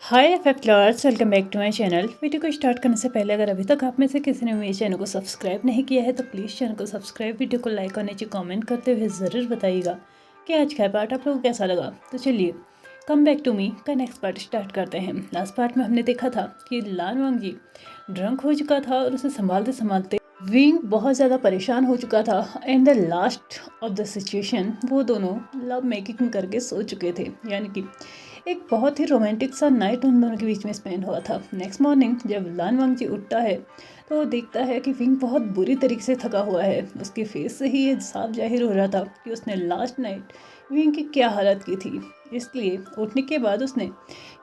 Hi FF lovers, welcome back to my channel. Video को start करने से पहले अगर अभी तक आप में से किसी ने मेरे चैनल को सब्सक्राइब नहीं किया है तो प्लीज़ चैनल को सब्सक्राइब, वीडियो को लाइक और नीचे कमेंट करते हुए ज़रूर बताइएगा कि आज का पार्ट आप लोगों को कैसा लगा। तो चलिए कम बैक टू मी का नेक्स्ट पार्ट स्टार्ट करते हैं। लास्ट पार्ट में हमने देखा था कि लान वांगजी ड्रंक हो चुका था और उसे संभालते संभालते विंग बहुत ज़्यादा परेशान हो चुका था। And the last of the situation वो दोनों लव मेकिंग करके सो चुके थे, यानी कि एक बहुत ही रोमांटिक सा नाइट उन दोनों के बीच में स्पेंड हुआ था। नेक्स्ट मॉर्निंग जब लान वांगजी उठता है तो वो देखता है कि विंग बहुत बुरी तरीके से थका हुआ है। उसके फेस से ही ये साफ जाहिर हो रहा था कि उसने लास्ट नाइट विंग की क्या हालत की थी। इसलिए उठने के बाद उसने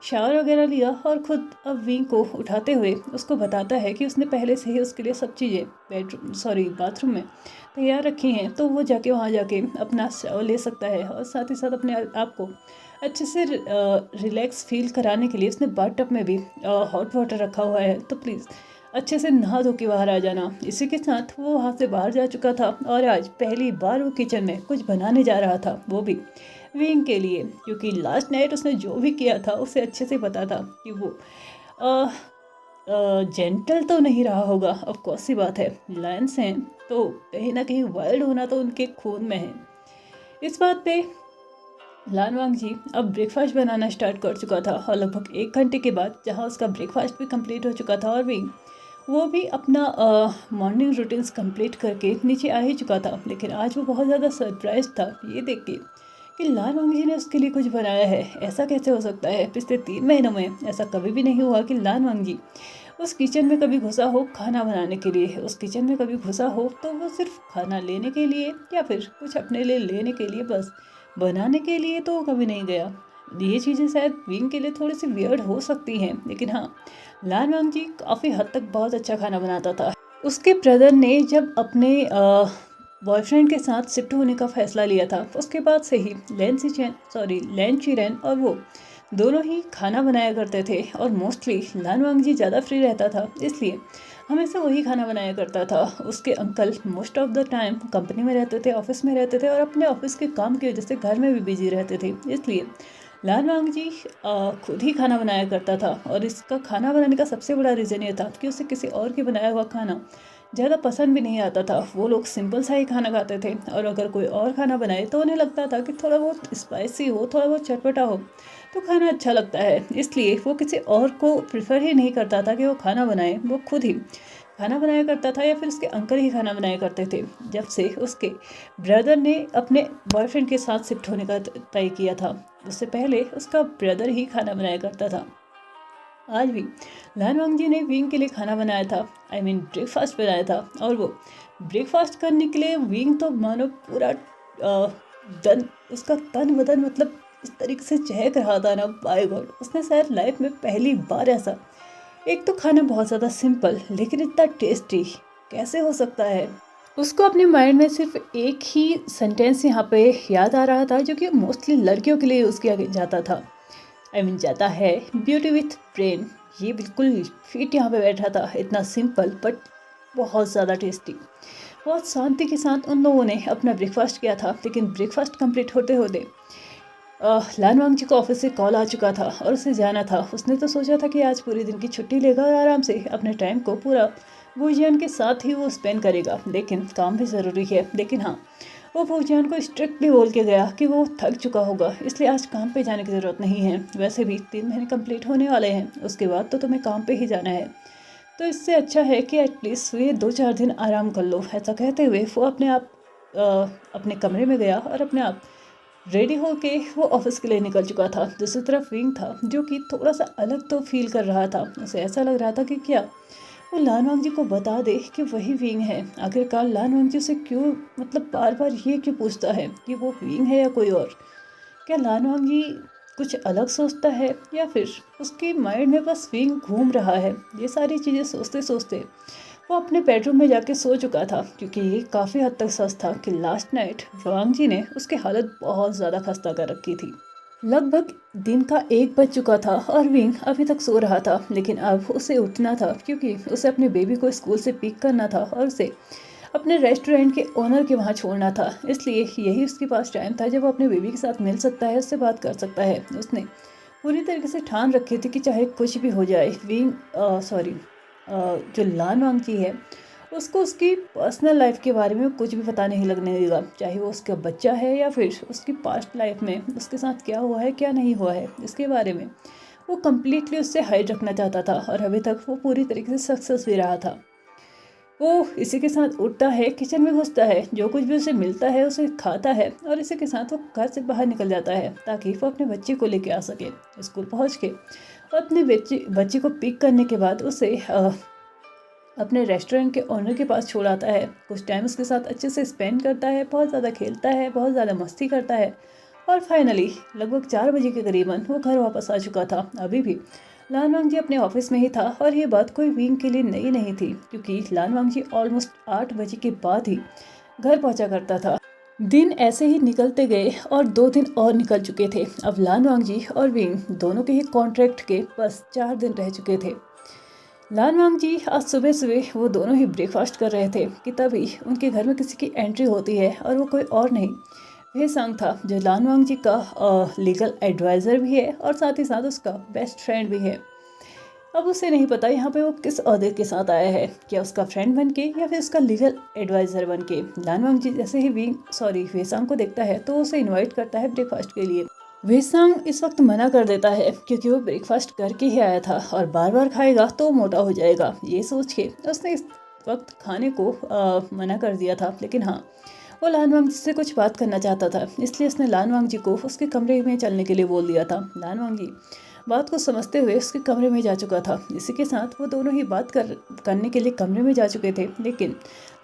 शावर वगैरह लिया और खुद अब विंग को उठाते हुए उसको बताता है कि उसने पहले से ही उसके लिए सब चीज़ें बाथरूम में तैयार रखी हैं, तो वो जाके वहाँ जाके अपना शावर ले सकता है। और साथ ही साथ अपने आप को अच्छे से रिलैक्स फील कराने के लिए उसने बाथ टब में भी हॉट वाटर रखा हुआ है, तो प्लीज़ अच्छे से नहा धो के बाहर आ जाना। इसी के साथ वो वहाँ से बाहर जा चुका था और आज पहली बार वो किचन में कुछ बनाने जा रहा था, वो भी विंग के लिए, क्योंकि लास्ट नाइट उसने जो भी किया था उसे अच्छे से पता था कि वो जेंटल तो नहीं रहा होगा। ऑफ कोर्स सी बात है, लायंस हैं तो कहीं ना कहीं वाइल्ड होना तो उनके खून में है। इस बात पे लान वांगजी अब ब्रेकफास्ट बनाना स्टार्ट कर चुका था और लगभग 1 घंटे के बाद जहाँ उसका ब्रेकफास्ट भी कंप्लीट हो चुका था और वो भी अपना मॉर्निंग रूटीन्स कंप्लीट करके नीचे आ ही चुका था। लेकिन आज वो बहुत ज़्यादा सरप्राइज था ये देख के कि लान वांगजी ने उसके लिए कुछ बनाया है। ऐसा कैसे हो सकता है? पिछले 3 महीनों में ऐसा कभी भी नहीं हुआ कि लान वांगजी उस किचन में कभी घुसा हो खाना बनाने के लिए। उस किचन में कभी घुसा हो तो वो सिर्फ खाना लेने के लिए या फिर कुछ अपने लिए लेने के लिए, बस बनाने के लिए तो कभी नहीं गया। ये चीज़ें शायद विंग के लिए थोड़ी सी वियर्ड हो सकती हैं, लेकिन हाँ, लान वांगजी काफ़ी हद तक बहुत अच्छा खाना बनाता था। उसके ब्रदर ने जब अपने बॉयफ्रेंड के साथ शिफ्ट होने का फैसला लिया था उसके बाद से ही लैन चिरेन और वो दोनों ही खाना बनाया करते थे। और मोस्टली लान वांगजी ज़्यादा फ्री रहता था, इसलिए हमेशा वही खाना बनाया करता था। उसके uncle most of the time company में रहते थे, ऑफिस में रहते थे और अपने ऑफिस के काम की वजह से घर में भी बिजी रहते थे। इसलिए लान वांगजी खुद ही खाना बनाया करता था। और इसका खाना बनाने का सबसे बड़ा रीज़न ये था कि उसे किसी और के बनाया हुआ खाना ज़्यादा पसंद भी नहीं आता था। वो लोग सिंपल सा ही खाना खाते थे और अगर कोई और खाना बनाए तो उन्हें लगता था कि थोड़ा बहुत स्पाइसी हो, थोड़ा बहुत चटपटा हो तो खाना अच्छा लगता है। इसलिए वो किसी और को प्रेफर ही नहीं करता था कि वो खाना बनाए, वो खुद ही खाना बनाया करता था या फिर उसके अंकल ही खाना बनाया करते थे। जब से उसके ब्रदर ने अपने बॉयफ्रेंड के साथ शिफ्ट होने का तय किया था, उससे पहले उसका ब्रदर ही खाना बनाया करता था। आज भी लान वांगजी ने विंग के लिए खाना बनाया था, ब्रेकफास्ट बनाया था। और वो ब्रेकफास्ट करने के लिए विंग तो मानो पूरा उसका तन बदन मतलब इस तरीके से चहक रहा था ना, बाय गॉड। उसने शायद लाइफ में पहली बार ऐसा, एक तो खाना बहुत ज़्यादा सिंपल लेकिन इतना टेस्टी कैसे हो सकता है। उसको अपने माइंड में सिर्फ एक ही सेंटेंस यहाँ पे याद आ रहा था जो कि मोस्टली लड़कियों के लिए यूज़ किया जाता था, जाता है, ब्यूटी विथ ब्रेन। ये बिल्कुल फिट यहाँ पे बैठा था, इतना सिंपल बट बहुत ज़्यादा टेस्टी। बहुत शांति के साथ उन लोगों ने अपना ब्रेकफास्ट किया था। लेकिन ब्रेकफास्ट कंप्लीट होते होते लान वांगजी को ऑफिस से कॉल आ चुका था और उसे जाना था। उसने तो सोचा था कि आज पूरे दिन की छुट्टी लेगा और आराम से अपने टाइम को पूरा वुजियान के साथ ही वो स्पेंड करेगा, लेकिन काम भी ज़रूरी है। लेकिन हाँ, वो वुजियान को स्ट्रिक्टली बोल के गया कि वो थक चुका होगा, इसलिए आज काम पे जाने की ज़रूरत नहीं है। वैसे भी 3 महीने कंप्लीट होने वाले हैं, उसके बाद तो तुम्हें काम पे ही जाना है, तो इससे अच्छा है कि एटलीस्ट ये 2-4 दिन आराम कर लो। ऐसा कहते हुए वो अपने कमरे में गया और अपने आप रेडी होके वो ऑफिस के लिए निकल चुका था। दूसरी तरफ विंग था जो कि थोड़ा सा अलग तो फील कर रहा था। उसे ऐसा लग रहा था कि क्या वो लान वांगजी को बता दे कि वही विंग है। आखिरकार लान वांगजी से क्यों बार बार ये क्यों पूछता है कि वो विंग है या कोई और? क्या लान वांगजी कुछ अलग सोचता है या फिर उसके माइंड में बस विंग घूम रहा है? ये सारी चीज़ें सोचते सोचते वो अपने बेडरूम में जाके सो चुका था, क्योंकि ये काफ़ी हद तक सच था कि लास्ट नाइट वांगजी ने उसकी हालत बहुत ज़्यादा खस्ता कर रखी थी। लगभग दिन का 1 बज चुका था और विंग अभी तक सो रहा था। लेकिन अब उसे उठना था क्योंकि उसे अपने बेबी को स्कूल से पिक करना था और उसे अपने रेस्टोरेंट के ओनर के वहाँ छोड़ना था। इसलिए यही उसके पास टाइम था जब वो अपने बेबी के साथ मिल सकता है, उससे बात कर सकता है। उसने पूरी तरीके से ठान रखी थी कि चाहे कुछ भी हो जाए जो लान वांगची है उसको उसकी पर्सनल लाइफ के बारे में कुछ भी पता नहीं लगने देगा, चाहे वो उसका बच्चा है या फिर उसकी पास्ट लाइफ में उसके साथ क्या हुआ है क्या नहीं हुआ है इसके बारे में वो कम्प्लीटली उससे हाइड रखना चाहता था। और अभी तक वो पूरी तरीके से सक्सेस भी रहा था। वो इसी के साथ उठता है, किचन में घुसता है, जो कुछ भी उसे मिलता है उसे खाता है और इसी के साथ वो घर से बाहर निकल जाता है ताकि वो अपने बच्चे को लेके आ सके। स्कूल पहुंच के और अपने बच्चे को पिक करने के बाद उसे अपने रेस्टोरेंट के ओनर के पास छोड़ आता है। कुछ टाइम उसके साथ अच्छे से स्पेंड करता है, बहुत ज़्यादा खेलता है, बहुत ज़्यादा मस्ती करता है और फाइनली लगभग 4 बजे के करीबन वो घर वापस आ चुका था। अभी भी लान वांगजी अपने ऑफिस में ही था और ये बात कोई विंग के लिए नई नहीं थी क्योंकि लान वांगजी ऑलमोस्ट 8 बजे के बाद ही घर पहुंचा करता था। दिन ऐसे ही निकलते गए और 2 दिन और निकल चुके थे। अब लान वांगजी और विंग दोनों के ही कॉन्ट्रैक्ट के बस 4 दिन रह चुके थे। लान वांगजी आज सुबह सुबह वो दोनों ही ब्रेकफास्ट कर रहे थे कि तभी उनके घर में किसी की एंट्री होती है और वो कोई और नहीं वे सांग था जो लान वांगजी का लीगल एडवाइज़र भी है और साथ ही साथ उसका बेस्ट फ्रेंड भी है। अब उसे नहीं पता यहाँ पे वो किस ओहदे के साथ आया है, क्या उसका फ्रेंड बन के या फिर उसका लीगल एडवाइज़र बन के। लान वांगजी जैसे ही वेसांग को देखता है तो उसे इनवाइट करता है ब्रेकफास्ट के लिए। वेसांग इस वक्त मना कर देता है क्योंकि वो ब्रेकफास्ट करके ही आया था और बार बार खाएगा तो वो मोटा हो जाएगा। ये सोच के उसने इस वक्त खाने को मना कर दिया था। लेकिन हाँ, वो लान वांगजी से कुछ बात करना चाहता था, इसलिए उसने लान वांगजी को उसके कमरे में चलने के लिए बोल दिया था। लान वांगजी बात को समझते हुए उसके कमरे में जा चुका था। इसी के साथ वो दोनों ही बात करने के लिए कमरे में जा चुके थे। लेकिन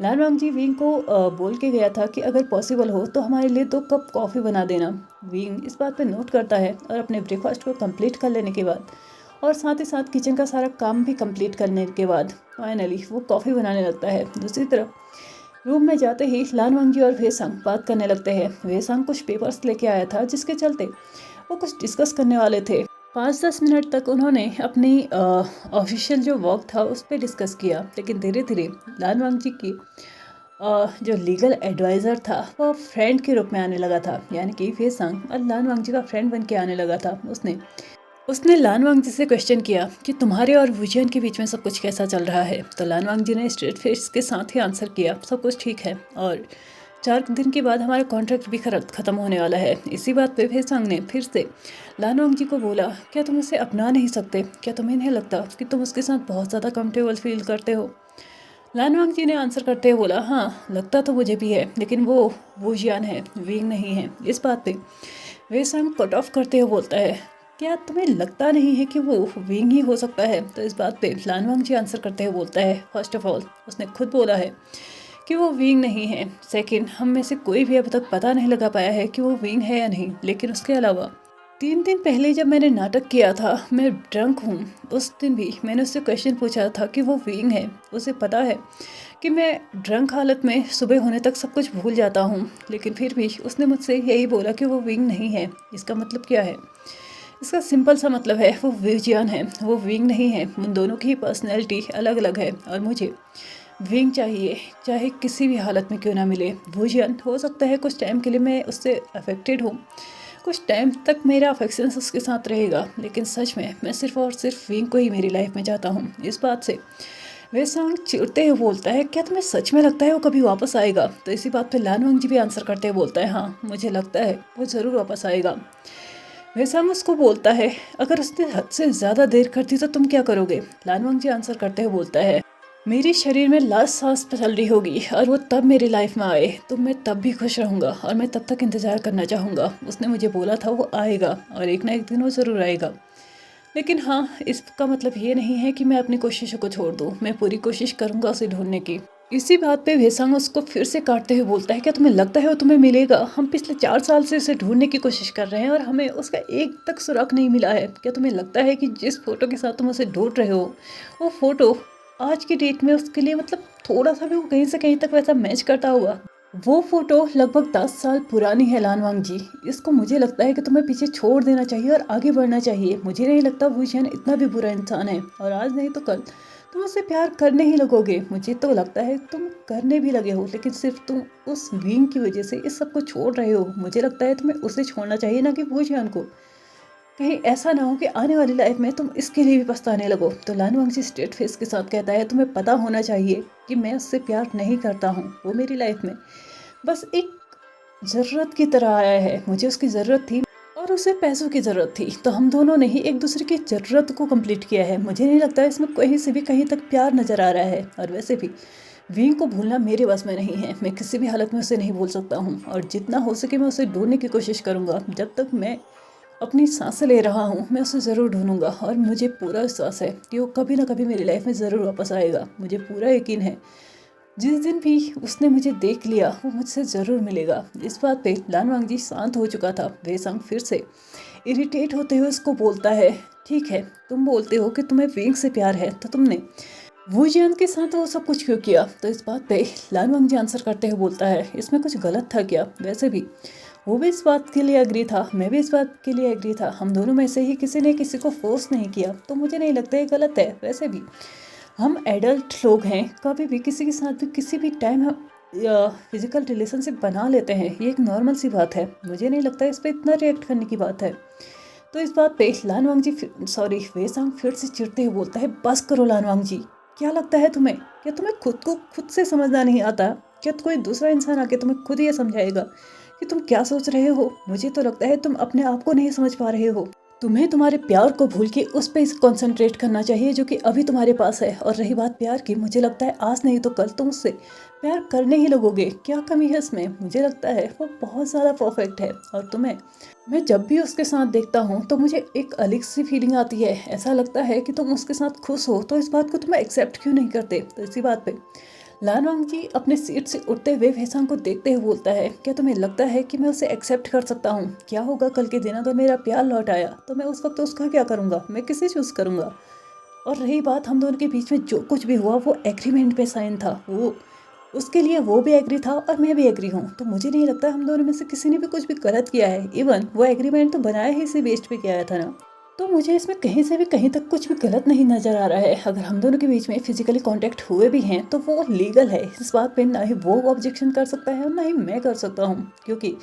लान वांगजी विंग को बोल के गया था कि अगर पॉसिबल हो तो हमारे लिए 2 कप कॉफ़ी बना देना। विंग इस बात पे नोट करता है और अपने ब्रेकफास्ट को कंप्लीट कर लेने के बाद और साथ ही साथ किचन का सारा काम भी कंप्लीट करने के बाद फाइनली वो कॉफ़ी बनाने लगता है। दूसरी तरफ रूम में जाते ही लान वांगजी और वेसांग बात करने लगते हैं। वेसांग कुछ पेपर्स लेके आया था जिसके चलते वो कुछ डिस्कस करने वाले थे। 5-10 मिनट तक उन्होंने अपनी ऑफिशियल जो वर्क था उस पर डिस्कस किया। लेकिन धीरे धीरे लान वांगजी की जो लीगल एडवाइज़र था वो फ्रेंड के रूप में आने लगा था, यानी कि वेसांग और लान वांगजी का फ्रेंड बन के आने लगा था। उसने लान वांगजी से क्वेश्चन किया कि तुम्हारे और वुजियन के बीच में सब कुछ कैसा चल रहा है। तो लान वांगजी ने स्ट्रेट फेस के साथ ही आंसर किया, सब कुछ ठीक है और 4 दिन के बाद हमारा कॉन्ट्रैक्ट भी ख़त्म होने वाला है। इसी बात पे वेसांग ने फिर से लान वांगजी को बोला, क्या तुम उसे अपना नहीं सकते? क्या तुम्हें नहीं लगता कि तुम उसके साथ बहुत ज़्यादा कंफर्टेबल फील करते हो? लान वांगजी ने आंसर करते हुए बोला, हाँ लगता तो मुझे भी है, लेकिन वो वुजियन है, विंग नहीं है। इस बात पे वेसांग कट ऑफ करते हुए बोलता है, क्या तुम्हें लगता नहीं है कि वो विंग ही हो सकता है? तो इस बात पे लान वांगजी आंसर करते हुए बोलता है, फर्स्ट ऑफ ऑल उसने खुद बोला है कि वो विंग नहीं है। सेकंड, हम में से कोई भी अभी तक पता नहीं लगा पाया है कि वो विंग है या नहीं। लेकिन उसके अलावा 3 दिन पहले जब मैंने नाटक किया था, मैं ड्रंक हूँ, उस दिन भी मैंने उससे क्वेश्चन पूछा था कि वो विंग है। उसे पता है कि मैं ड्रंक हालत में सुबह होने तक सब कुछ भूल जाता हूँ, लेकिन फिर भी उसने मुझसे यही बोला कि वो विंग नहीं है। इसका मतलब क्या है? इसका सिंपल सा मतलब है वो विजियन है, वो विंग नहीं है। उन दोनों की पर्सनैलिटी अलग अलग है और मुझे विंग चाहिए, चाहे किसी भी हालत में क्यों ना मिले। विजियन हो सकता है कुछ टाइम के लिए मैं उससे अफेक्टेड हूँ, कुछ टाइम तक मेरा अफेक्शन उसके साथ रहेगा, लेकिन सच में मैं सिर्फ और सिर्फ विंग को ही मेरी लाइफ में चाहता हूँ। इस बात से वेसांग चिढ़ते हुए बोलता है, क्या तुम्हें सच में लगता है वो कभी वापस आएगा? तो इसी बात पे लान वांगजी भी आंसर करते हुए बोलता है, हाँ मुझे लगता है वो ज़रूर वापस आएगा। वेसांग उसको बोलता है, अगर उसने हद से ज़्यादा देर कर दी तो तुम क्या करोगे? लान वांगजी आंसर करते हुए बोलता है, मेरी शरीर में लास्ट सांस चल रही होगी और वो तब मेरी लाइफ में आए तो मैं तब भी खुश रहूँगा और मैं तब तक इंतज़ार करना चाहूँगा। उसने मुझे बोला था वो आएगा और एक ना एक दिन वो ज़रूर आएगा। लेकिन हाँ, इसका मतलब ये नहीं है कि मैं अपनी कोशिशों को छोड़ दूँ। मैं पूरी कोशिश करूँगा उसे ढूंढने की। इसी बात पे वेसांग उसको फिर से काटते हुए बोलता है, क्या तुम्हें लगता है वो तुम्हें मिलेगा? हम पिछले 4 साल से उसे ढूंढने की कोशिश कर रहे हैं और हमें उसका एक तक सुराग नहीं मिला है। क्या तुम्हें लगता है कि जिस फोटो के साथ तुम उसे ढूंढ रहे हो वो फोटो आज की डेट में उसके लिए मतलब थोड़ा सा भी वो कहीं से कहीं तक वैसा मैच करता हुआ? वो फोटो लगभग 10 साल पुरानी है लान वांगजी। इसको मुझे लगता है कि तुम्हें पीछे छोड़ देना चाहिए और आगे बढ़ना चाहिए। मुझे नहीं लगता वुजियन इतना भी बुरा इंसान है और आज नहीं तो कल तुम उससे प्यार करने ही लगोगे। मुझे तो लगता है तुम करने भी लगे हो, लेकिन सिर्फ तुम उस विंग की वजह से इस सब को छोड़ रहे हो। मुझे लगता है तुम्हें उसे छोड़ना चाहिए, ना कि वुजियन को। कहीं ऐसा ना हो कि आने वाली लाइफ में तुम इसके लिए भी पछताने लगो। तो लान वांगजी स्ट्रेट फेस के साथ कहता है, तुम्हें पता होना चाहिए कि मैं उससे प्यार नहीं करता हूँ। वो मेरी लाइफ में बस एक ज़रूरत की तरह आया है। मुझे उसकी ज़रूरत थी और उसे पैसों की ज़रूरत थी, तो हम दोनों ने ही एक दूसरे की ज़रूरत को कंप्लीट किया है। मुझे नहीं लगता इसमें कहीं से भी कहीं तक प्यार नज़र आ रहा है। और वैसे भी विंग को भूलना मेरे बस में नहीं है। मैं किसी भी हालत में उसे नहीं भूल सकता हूँ और जितना हो सके मैं उसे ढूंढने की कोशिश करूँगा। जब तक मैं अपनी सांसें ले रहा हूँ मैं उसे ज़रूर ढूंढूंगा और मुझे पूरा विश्वास है कि वो कभी ना कभी मेरी लाइफ में ज़रूर वापस आएगा। मुझे पूरा यकीन है जिस दिन भी उसने मुझे देख लिया वो मुझसे ज़रूर मिलेगा। इस बात पे लान वांगजी शांत हो चुका था। वेसंग फिर से इरिटेट होते हुए उसको बोलता है, ठीक है, तुम बोलते हो कि तुम्हें विंग से प्यार है, तो तुमने वुजियान के साथ वो सब कुछ क्यों किया? तो इस बात पे लान वांगजी आंसर करते हुए बोलता है, इसमें कुछ गलत था क्या? वैसे भी वो भी इस बात के लिए एग्री था, मैं भी इस बात के लिए एग्री था। हम दोनों में से ही किसी ने किसी को फोर्स नहीं किया, तो मुझे नहीं लगता ये गलत है। वैसे भी हम एडल्ट लोग हैं, कभी भी किसी के साथ भी किसी भी टाइम हम फिजिकल रिलेशनशिप बना लेते हैं। ये एक नॉर्मल सी बात है। मुझे नहीं लगता इस पर इतना रिएक्ट करने की बात है। तो इस बात पे लान वांगजी वेसांग फिर से चिढ़ते हुए बोलता है, बस करो लान वांगजी, क्या लगता है तुम्हें? क्या तुम्हें खुद को खुद से समझना नहीं आता? क्या कोई दूसरा इंसान आके तुम्हें खुद ये समझाएगा कि तुम क्या सोच रहे हो? मुझे तो लगता है तुम अपने आप को नहीं समझ पा रहे हो। तुम्हें तुम्हारे प्यार को भूल के उस पर कंसंट्रेट करना चाहिए जो कि अभी तुम्हारे पास है। और रही बात प्यार की, मुझे लगता है आज नहीं तो कल तुम उससे प्यार करने ही लगोगे। क्या कमी है इसमें? मुझे लगता है वो बहुत ज़्यादा परफेक्ट है। और तुम्हें, मैं जब भी उसके साथ देखता हूँ तो मुझे एक अलग सी फीलिंग आती है। ऐसा लगता है कि तुम उसके साथ खुश हो, तो इस बात को तुम एक्सेप्ट क्यों नहीं करते? तो इसी बात पे लान वांगजी अपने सीट से उठते हुए वेसांग को देखते हुए बोलता है, क्या तुम्हें लगता है कि मैं उसे एक्सेप्ट कर सकता हूँ? क्या होगा कल के दिन अगर मेरा प्यार लौट आया, तो मैं उस वक्त उसका क्या करूँगा? मैं किसे चूज़ करूँगा? और रही बात हम दोनों के बीच में जो कुछ भी हुआ वो एग्रीमेंट पे साइन था, वो उसके लिए वो भी एग्री था और मैं भी एग्री हूँ। तो मुझे नहीं लगता हम दोनों में से किसी ने भी कुछ भी गलत किया है। इवन वो एग्रीमेंट तो बनाया ही इसी बेस्ड पे किया आया था ना। तो मुझे इसमें कहीं से भी कहीं तक कुछ भी गलत नहीं नज़र आ रहा है। अगर हम दोनों के बीच में फिजिकली कांटेक्ट हुए भी हैं तो वो लीगल है। इस बात पे ना ही वो ऑब्जेक्शन कर सकता है और ना ही मैं कर सकता हूँ, क्योंकि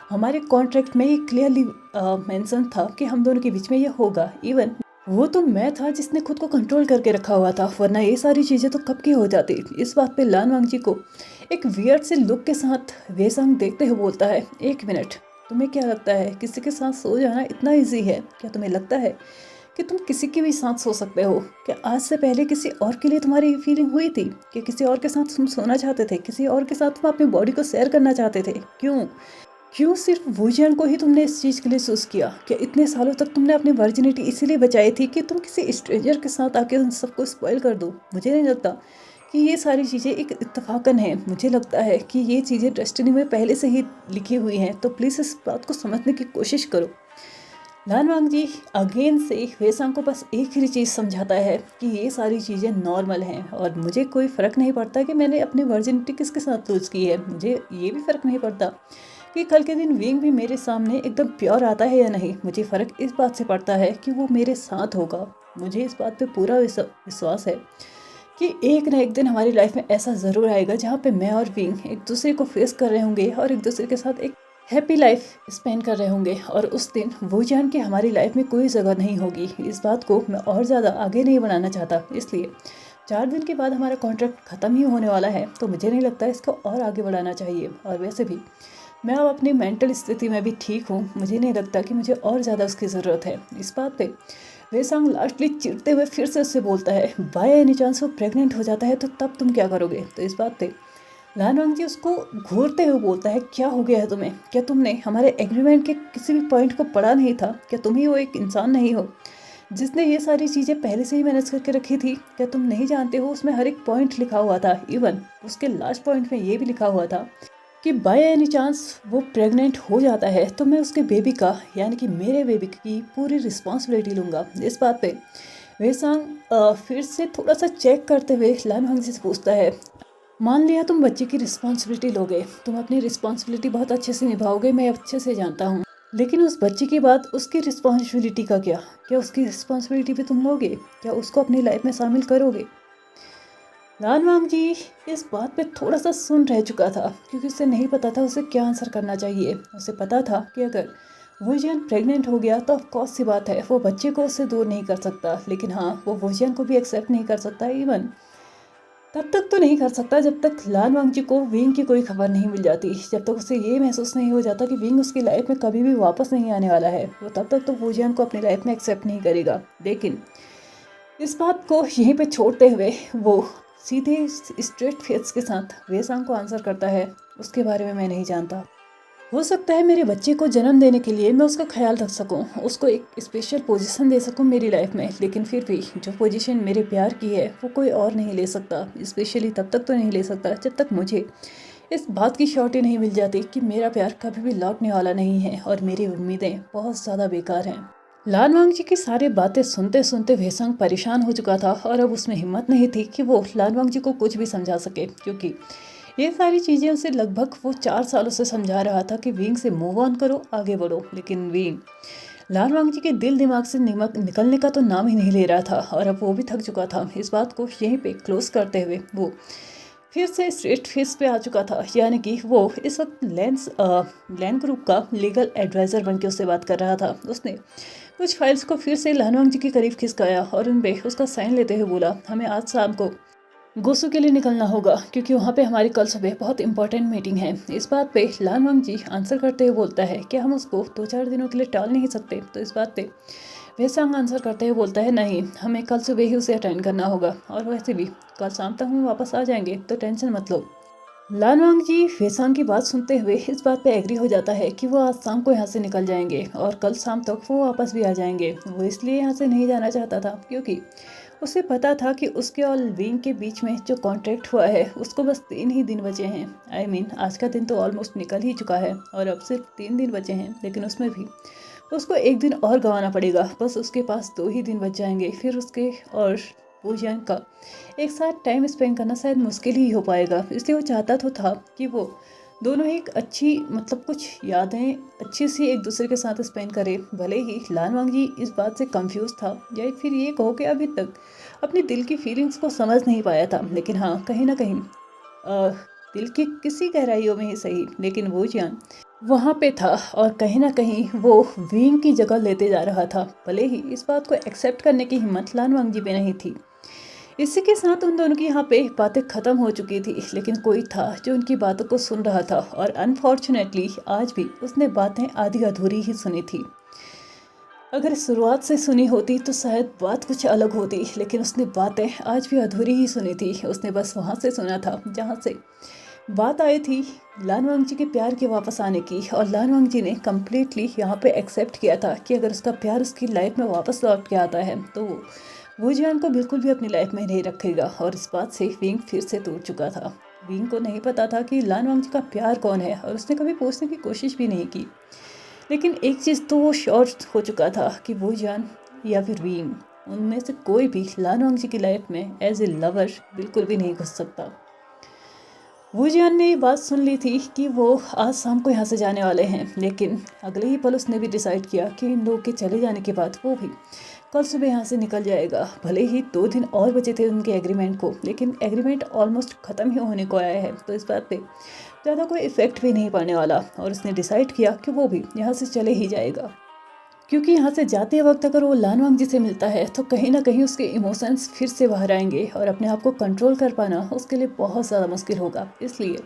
हमारे कॉन्ट्रैक्ट में ये क्लियरली मेंशन था कि हम दोनों के बीच में ये होगा। इवन वो तो मैं था जिसने खुद को कंट्रोल करके रखा हुआ था, वरना ये सारी चीज़ें तो कब की हो जाती। इस बात पे लान वांगजी को एक वियर्ड से लुक के साथ वेसांग देखते हुए बोलता है, एक मिनट, तुम्हें क्या लगता है किसी के साथ सो जाना इतना ईजी है? क्या तुम्हें लगता है कि तुम किसी के भी साथ सो सकते हो? क्या आज से पहले किसी और के लिए तुम्हारी फीलिंग हुई थी कि किसी और के साथ तुम सोना चाहते थे, किसी और के साथ तुम अपनी बॉडी को शेयर करना चाहते थे? क्यों क्यों सिर्फ वुजियान को ही तुमने इस चीज़ के लिए चूज़ किया? क्या इतने सालों तक तुमने अपनी वर्जिनिटी इसीलिए बचाई थी कि तुम किसी स्ट्रेंजर के साथ आके उन सबको स्पॉइल कर दो? मुझे नहीं लगता कि ये सारी चीज़ें एक इत्तेफाकन है। मुझे लगता है कि ये चीज़ें डेस्टिनी में पहले से ही लिखी हुई हैं। तो प्लीज़ इस बात को समझने की कोशिश करो। लान वांगजी अगेन से वेसांग को बस एक ही चीज़ समझाता है कि ये सारी चीज़ें नॉर्मल हैं और मुझे कोई फ़र्क नहीं पड़ता कि मैंने अपनी वर्जिनिटी किसके साथ लूज़ की है। मुझे ये भी फ़र्क नहीं पड़ता कि कल के दिन विंग भी मेरे सामने एकदम प्योर आता है या नहीं। मुझे फ़र्क इस बात से पड़ता है कि वो मेरे साथ होगा। मुझे इस बात पे पूरा विश्वास है कि एक ना एक दिन हमारी लाइफ में ऐसा ज़रूर आएगा जहाँ पे मैं और विंग एक दूसरे को फेस कर रहे होंगे और एक दूसरे के साथ एक हैप्पी लाइफ स्पेंड कर रहे होंगे। और उस दिन वो जान के हमारी लाइफ में कोई जगह नहीं होगी। इस बात को मैं और ज़्यादा आगे नहीं बढ़ाना चाहता, इसलिए 4 दिन के बाद हमारा कॉन्ट्रैक्ट ख़त्म ही होने वाला है, तो मुझे नहीं लगता इसको और आगे बढ़ाना चाहिए। और वैसे भी मैं अब अपनी मेंटल स्थिति में भी ठीक हूँ। मुझे नहीं लगता कि मुझे और ज़्यादा उसकी ज़रूरत है। इस बात पे वेसांग लास्टली चिढ़ते हुए फिर से उससे बोलता है, बाय एनी चांस वो प्रेग्नेंट हो जाता है तो तब तुम क्या करोगे? तो इस बात पे लान वांगजी उसको घूरते हुए बोलता है, क्या हो गया है तुम्हें? क्या तुमने हमारे एग्रीमेंट के किसी भी पॉइंट को पढ़ा नहीं था? क्या तुम ही वो एक इंसान नहीं हो जिसने ये सारी चीज़ें पहले से ही मैनेज करके रखी थी? क्या तुम नहीं जानते हो उसमें हर एक पॉइंट लिखा हुआ था? इवन उसके लास्ट पॉइंट में ये भी लिखा हुआ था कि बाय एनी चांस वो प्रेग्नेंट हो जाता है तो मैं उसके बेबी का, यानी कि मेरे बेबी की पूरी रिस्पॉन्सिबिलिटी लूँगा। इस बात पे वेसांग फिर से थोड़ा सा चेक करते हुए लान वांगजी से पूछता है, मान लिया तुम बच्चे की रिस्पॉन्सिबिलिटी लोगे, तुम अपनी रिस्पॉन्सिबिलिटी बहुत अच्छे से निभाओगे, मैं अच्छे से जानता हूँ, लेकिन उस बच्चे के बाद उसकी रिस्पॉन्सिबिलिटी का क्या? क्या उसकी रिस्पॉन्सिबिलिटी भी तुम लोगे? क्या उसको अपनी लाइफ में शामिल करोगे? लान वांगजी इस बात पे थोड़ा सा सुन रह चुका था, क्योंकि उसे नहीं पता था उसे क्या आंसर करना चाहिए। उसे पता था कि अगर वुजियान प्रेग्नेंट हो गया तो ऑफकोर्स सी बात है वो बच्चे को उससे दूर नहीं कर सकता, लेकिन हाँ वो वुजियान को भी एक्सेप्ट नहीं कर सकता। इवन तब तक तो नहीं कर सकता जब तक लान वांगजी को विंग की कोई खबर नहीं मिल जाती, जब तक उसे ये महसूस नहीं हो जाता कि विंग उसकी लाइफ में कभी भी वापस नहीं आने वाला है, वो तब तक तो वुजियान को अपनी लाइफ में एक्सेप्ट नहीं करेगा। लेकिन इस बात को यहीं पे छोड़ते हुए वो सीधे स्ट्रेट फेस के साथ वेसांग को आंसर करता है, उसके बारे में मैं नहीं जानता। हो सकता है मेरे बच्चे को जन्म देने के लिए मैं उसका ख्याल रख सकूं, उसको एक स्पेशल पोजीशन दे सकूं मेरी लाइफ में, लेकिन फिर भी जो पोजीशन मेरे प्यार की है वो कोई और नहीं ले सकता। स्पेशली तब तक तो नहीं ले सकता जब तक मुझे इस बात की श्योरिटी नहीं मिल जाती कि मेरा प्यार कभी भी लौटने वाला नहीं है और मेरी उम्मीदें बहुत ज़्यादा बेकार हैं। लान वांगजी की सारी बातें सुनते सुनते वेसांग परेशान हो चुका था और अब उसमें हिम्मत नहीं थी कि वो लान वांगजी को कुछ भी समझा सके, क्योंकि ये सारी चीज़ें उसे लगभग वो 4 सालों से समझा रहा था कि विंग से मूव ऑन करो, आगे बढ़ो, लेकिन विंग लान वांगजी के दिल दिमाग से निकलने का तो नाम ही नहीं ले रहा था और अब वो भी थक चुका था। इस बात को यहीं पे क्लोज करते हुए वो फिर से स्ट्रेट फेस पे आ चुका था, यानी कि वो इस वक्त लैन ग्रुप का लीगल एडवाइज़र बन के उससे बात कर रहा था। उसने कुछ फाइल्स को फिर से लान वांगजी के करीब खिसकाया और उन पे उसका साइन लेते हुए बोला, हमें आज शाम को गोसू के लिए निकलना होगा क्योंकि वहाँ पे हमारी कल सुबह बहुत इंपॉर्टेंट मीटिंग है। इस बात पे लान वांगजी आंसर करते हुए बोलता है कि हम उसको 2-4 दिनों के लिए टाल नहीं सकते। तो इस बात पे वेसांग आंसर करते हुए बोलता है, नहीं, हमें कल सुबह ही उसे अटेंड करना होगा और वैसे भी कल शाम तक हम वापस आ जाएंगे, तो टेंशन मत लो। लान वांगजी वेसांग की बात सुनते हुए इस बात पे एग्री हो जाता है कि वो आज शाम को यहाँ से निकल जाएंगे और कल शाम तक वो वापस भी आ जाएंगे। वो इसलिए यहाँ से नहीं जाना चाहता था क्योंकि उसे पता था कि उसके और विंग के बीच में जो कॉन्ट्रैक्ट हुआ है उसको बस 3 ही दिन बचे हैं। आई मीन आज का दिन तो ऑलमोस्ट निकल ही चुका है और अब सिर्फ 3 दिन बचे हैं, लेकिन उसमें भी उसको 1 दिन और गंवाना पड़ेगा। बस उसके पास 2 ही दिन बच जाएंगे, फिर उसके और वुजियान का एक साथ टाइम स्पेंड करना शायद मुश्किल ही हो पाएगा। इसलिए वो चाहता तो था कि वो दोनों एक अच्छी कुछ यादें अच्छी सी एक दूसरे के साथ स्पेंड करे। भले ही लान वांगजी इस बात से कंफ्यूज था, या फिर ये कहो कि अभी तक अपने दिल की फीलिंग्स को समझ नहीं पाया था, लेकिन हाँ कहीं ना कहीं दिल की किसी गहराइयों में ही सही, लेकिन वो जान वहाँ पे था और कहीं ना कहीं वो विंग की जगह लेते जा रहा था। भले ही इस बात को एक्सेप्ट करने की हिम्मत लान वांगजी में नहीं थी। इसी के साथ उन दोनों की यहाँ पे बातें ख़त्म हो चुकी थी, लेकिन कोई था जो उनकी बातों को सुन रहा था और अनफॉर्चुनेटली आज भी उसने बातें आधी अधूरी ही सुनी थी। अगर शुरुआत से सुनी होती तो शायद बात कुछ अलग होती, लेकिन उसने बातें आज भी अधूरी ही सुनी थी। उसने बस वहाँ से सुना था जहाँ से बात आई थी लान वांगजी के प्यार के वापस आने की, और लान वांगजी ने कम्प्लीटली यहाँ पे एक्सेप्ट किया था कि अगर उसका प्यार उसकी लाइफ में वापस लौट के आता है तो वो जान को बिल्कुल भी अपनी लाइफ में नहीं रखेगा। और इस बात से विंग फिर से टूट चुका था। विंग को नहीं पता था कि लान वांगजी का प्यार कौन है और उसने कभी पूछने की कोशिश भी नहीं की, लेकिन एक चीज़ तो वो श्योर हो चुका था कि वो जान या फिर विंग, उनमें से कोई भी लान वांगजी की लाइफ में एज ए लवर बिल्कुल भी नहीं घुस सकता। वुजियान ने ये बात सुन ली थी कि वो आज शाम को यहाँ से जाने वाले हैं, लेकिन अगले ही पल उसने भी डिसाइड किया कि इन लोग के चले जाने के बाद वो भी कल सुबह यहाँ से निकल जाएगा। भले ही 2 दिन और बचे थे उनके एग्रीमेंट को, लेकिन एग्रीमेंट ऑलमोस्ट ख़त्म ही होने को आया है, तो इस बात पे ज़्यादा कोई इफेक्ट भी नहीं पड़ने वाला। और उसने डिसाइड किया कि वो भी यहाँ से चले ही जाएगा, क्योंकि यहाँ से जाते वक्त अगर वो लान वांगजी से मिलता है तो कहीं ना कहीं उसके इमोशंस फिर से बाहर आएंगे और अपने आप को कंट्रोल कर पाना उसके लिए बहुत ज़्यादा मुश्किल होगा। इसलिए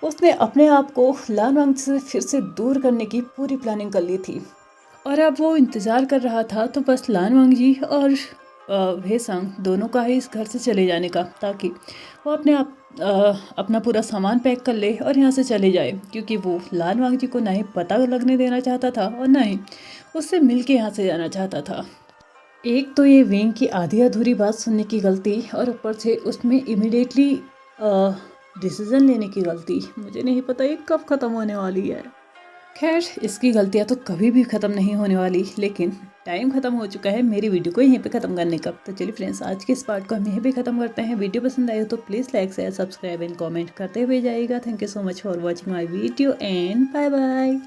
उसने अपने आप को लान वांगजी से फिर से दूर करने की पूरी प्लानिंग कर ली थी। और अब वो इंतज़ार कर रहा था तो बस लान वांगजी और वेसांग दोनों का ही इस घर से चले जाने का, ताकि वो अपना पूरा सामान पैक कर ले और यहाँ से चले जाए, क्योंकि वो लान वांगजी को ना ही पता लगने देना चाहता था और ना ही उससे मिल के यहाँ से जाना चाहता था। एक तो ये विंग की आधी अधूरी बात सुनने की गलती और ऊपर से उसमें इमिडिएटली डिसीजन लेने की गलती। मुझे नहीं पता ये कब ख़त्म होने वाली है। खैर, इसकी गलतियाँ तो कभी भी ख़त्म नहीं होने वाली, लेकिन टाइम ख़त्म हो चुका है मेरी वीडियो को यहीं पे ख़त्म करने का। तो चलिए फ्रेंड्स, आज के इस पार्ट को हम यहीं पे ख़त्म करते हैं। वीडियो पसंद आए तो please like share subscribe and comment करते हुए जाइएगा। Thank you so much for watching my video and bye bye.